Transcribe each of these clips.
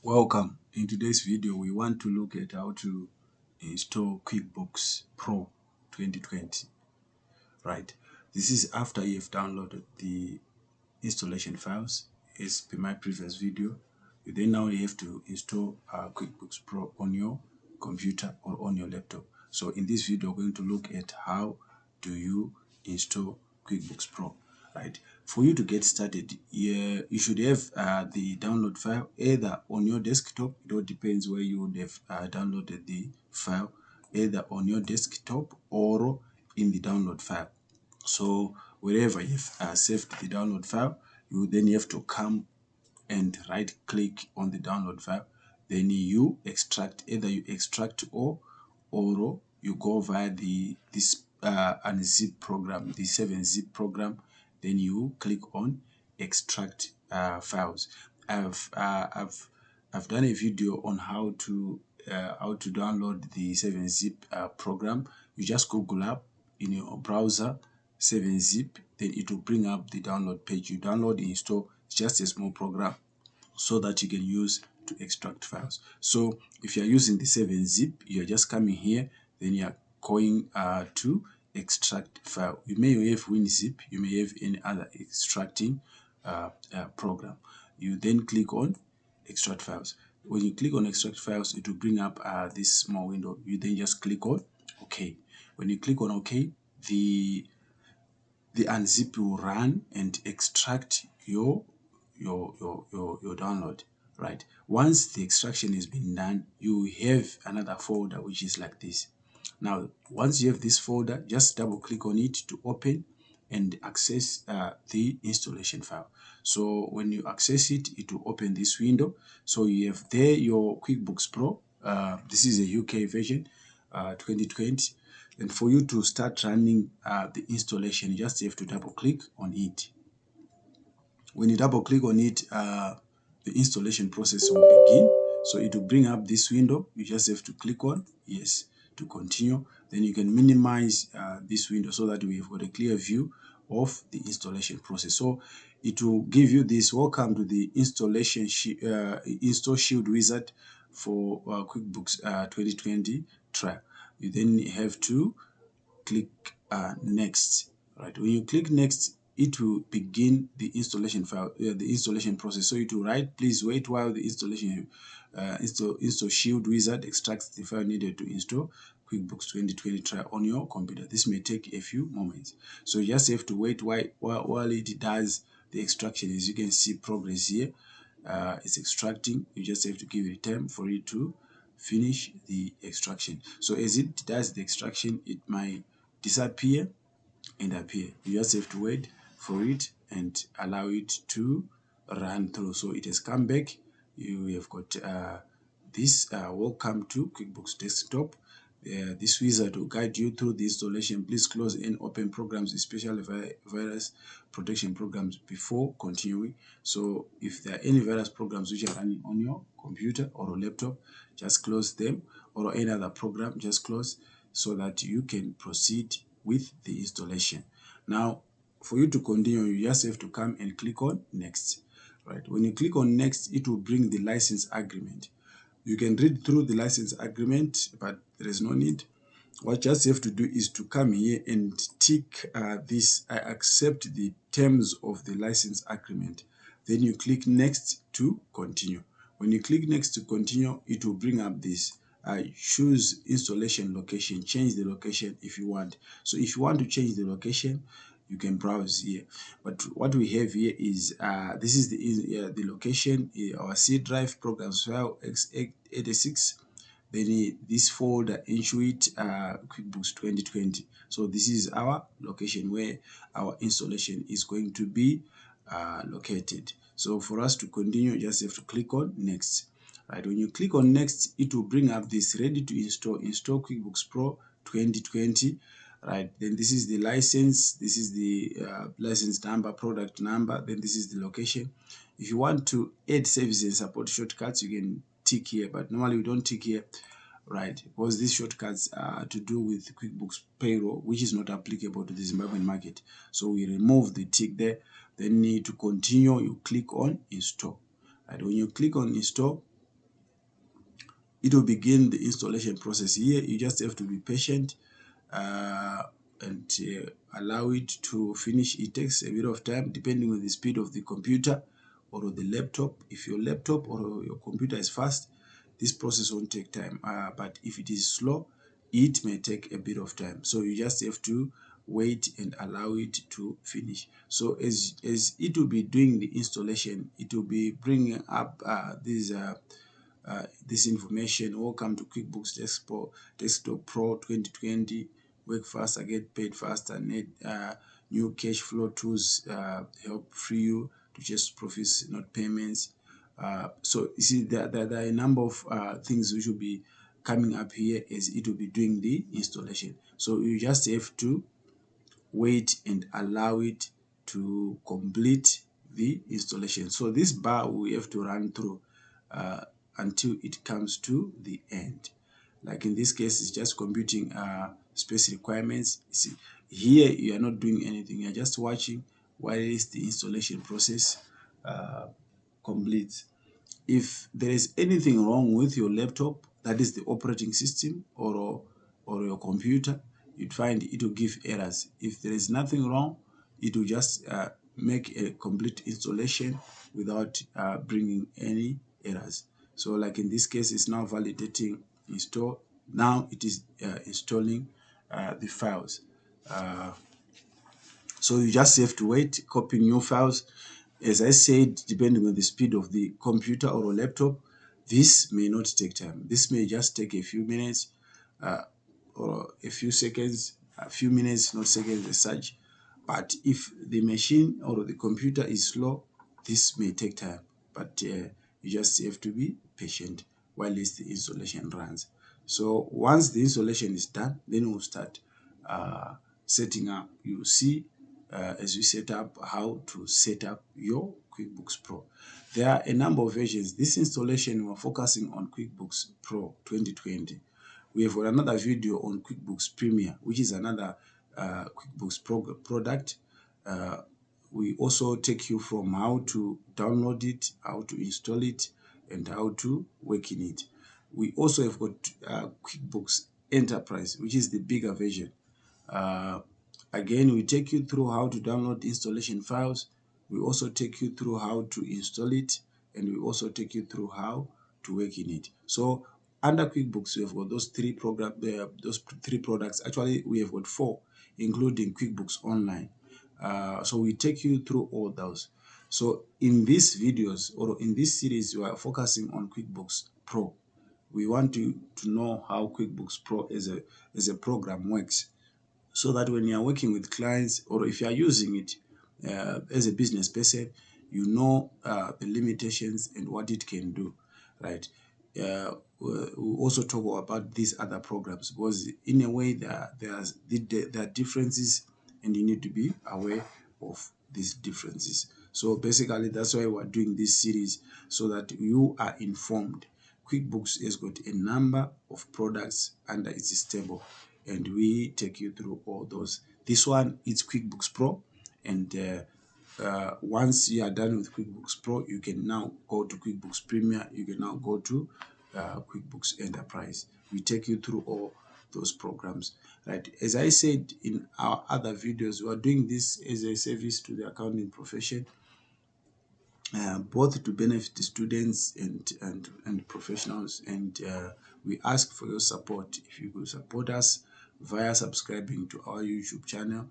Welcome. In today's video, we want to look at how to install QuickBooks PRO 2020. Right. This is after you've downloaded the installation files as per my previous video. You then now have to install QuickBooks PRO on your computer or on your laptop. So in this video, we're going to look at how do you install QuickBooks PRO. Right. For you to get started, you should have the download file either on your desktop. It all depends where you would have downloaded the file, either on your desktop or in the download file. So wherever you've saved the download file, you then have to come and right click on the download file. Then you extract, either you extract or you go via this unzip program, the 7-zip program. Then you click on extract files. I've done a video on how to download the 7-zip program. You just Google up in your browser 7-zip, then it will bring up the download page. You download and install. It's just a small program so that you can use to extract files. So if you're using the 7-zip, you're just coming here, then you're going to extract file. You may have WinZip, you may have any other extracting program. You then click on extract files. When you click on extract files, it will bring up this small window. You then just click on OK. When you click on OK, the unzip will run and extract your download. Right. Once the extraction has been done, you have another folder which is like this. Now, once you have this folder, just double click on it to open and access the installation file. So when you access it, it will open this window. So you have there your QuickBooks PRO. This is a UK version, 2020. And for you to start running the installation, you just have to double click on it. When you double click on it, the installation process will begin. So it will bring up this window. You just have to click on yes to continue. Then you can minimize this window so that we've got a clear view of the installation process. So it will give you this welcome to the installation install shield wizard for QuickBooks 2020 trial. You then have to click next. Right. When you click next, it will begin the installation file, the installation process. So it will write, please wait while the installation install shield wizard extracts the file needed to install QuickBooks 2020 trial on your computer. This may take a few moments. So you just have to wait while it does the extraction. As you can see, progress here. It's extracting. You just have to give it time for it to finish the extraction. So as it does the extraction, it might disappear and appear. You just have to wait for it and allow it to run through. So it has come back. You have got this welcome to QuickBooks Desktop. This wizard will guide you through the installation. Please close and open programs, especially virus protection programs, before continuing. So if there are any virus programs which are running on your computer or laptop, just close them, or any other program, just close, so that you can proceed with the installation. Now, for you to continue, you just have to come and click on next. Right. When you click on next, it will bring the license agreement. You can read through the license agreement, but there is no need. What you just have to do is to come here and tick this, I accept the terms of the license agreement. Then you click next to continue. When you click next to continue, it will bring up this. Choose installation location, change the location if you want. So if you want to change the location, you can browse here. But what we have here is this is the location, our C drive programs file x86. Then this folder Intuit QuickBooks 2020. So this is our location where our installation is going to be located. So for us to continue, you just have to click on next. Right. When you click on next, it will bring up this ready to install QuickBooks PRO 2020. Right. Then this is the license. This is the license number, product number. Then this is the location. If you want to add services and support shortcuts, you can tick here, but normally we don't tick here, right? Because these shortcuts are to do with QuickBooks PRO, which is not applicable to the Zimbabwean market. So we remove the tick there. Then need to continue, you click on install. Right. When you click on install, it will begin the installation process. Here you just have to be patient and allow it to finish. It takes a bit of time depending on the speed of the computer or the laptop. If your laptop or your computer is fast, this process won't take time, but if it is slow, it may take a bit of time. So you just have to wait and allow it to finish. So as it will be doing the installation, it will be bringing up this information. Welcome to QuickBooks Desktop Pro 2020. Work faster, get paid faster. New cash flow tools help free you to just profits, not payments. So you see, there are a number of things which will be coming up here as it will be doing the installation. So you just have to wait and allow it to complete the installation. So this bar we have to run through until it comes to the end. Like in this case, it's just computing space requirements. You see, here you are not doing anything. You are just watching while the installation process completes. If there is anything wrong with your laptop, that is the operating system or your computer, you'd find it will give errors. If there is nothing wrong, it will just make a complete installation without bringing any errors. So like in this case, it's now validating install. Now it is installing the files. So you just have to wait, copy new files. As I said, depending on the speed of the computer or laptop, this may not take time. This may just take a few minutes or a few seconds, a few minutes, not seconds as such. But if the machine or the computer is slow, this may take time. But you just have to be patient while the installation runs. So once the installation is done, then we'll start setting up. You see as we set up how to set up your QuickBooks Pro. There are a number of versions. This installation, we're focusing on QuickBooks Pro 2020. We have got another video on QuickBooks Premier, which is another QuickBooks product. We also take you from how to download it, how to install it, and how to work in it. We also have got QuickBooks Enterprise, which is the bigger version. Again, we take you through how to download installation files. We also take you through how to install it, and we also take you through how to work in it. So under QuickBooks, we have got those three products. Actually, we have got 4, including QuickBooks Online. So we take you through all those. So in these videos or in this series, we are focusing on QuickBooks Pro. We want to know how QuickBooks Pro as a program works, so that when you are working with clients or if you are using it as a business person, you know the limitations and what it can do, right? We also talk about these other programs because in a way there are differences and you need to be aware of these differences. So basically that's why we're doing this series, so that you are informed. QuickBooks has got a number of products under its stable, and we take you through all those. This one is QuickBooks Pro, and once you are done with QuickBooks Pro, you can now go to QuickBooks Premier. You can now go to QuickBooks Enterprise. We take you through all those programs, right? As I said in our other videos, we are doing this as a service to the accounting profession, both to benefit the students and professionals, and we ask for your support. If you could support us via subscribing to our YouTube channel,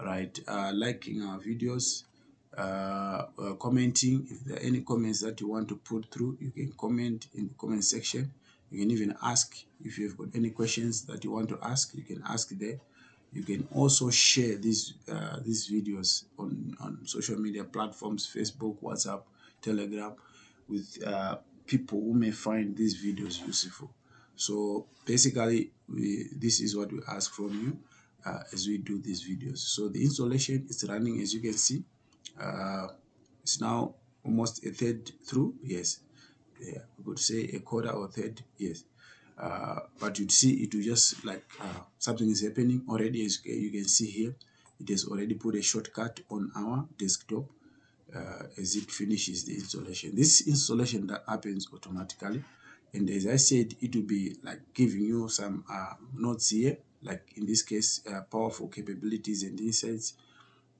right, liking our videos, commenting. If there are any comments that you want to put through, you can comment in the comment section. You can even ask if you've got any questions that you want to ask. You can ask there. You can also share these videos on social media platforms, Facebook, WhatsApp, Telegram, with people who may find these videos useful. So basically, this is what we ask from you as we do these videos. So the installation is running, as you can see. It's now almost a third through. Yes, yeah, we could say a quarter or third. Yes. But you'd see it will just like something is happening already. As you can see here, it has already put a shortcut on our desktop as it finishes the installation. This installation that happens automatically. And as I said, it will be like giving you some notes here, like in this case, powerful capabilities and insights.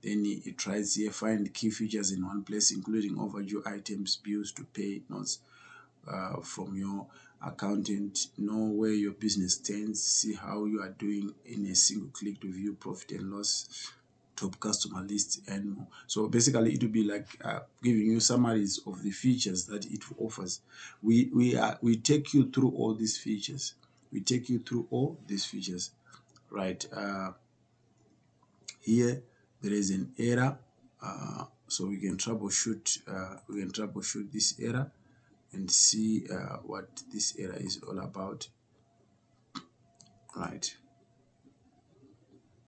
Then it tries here, find key features in one place, including overdue items, bills to pay, notes from your accountant, know where your business stands, see how you are doing in a single click to view profit and loss, top customer lists, and more. So basically, it will be like giving you summaries of the features that it offers. We take you through all these features. We take you through all these features, right? Here there is an error, so we can troubleshoot. This error and see what this error is all about, right?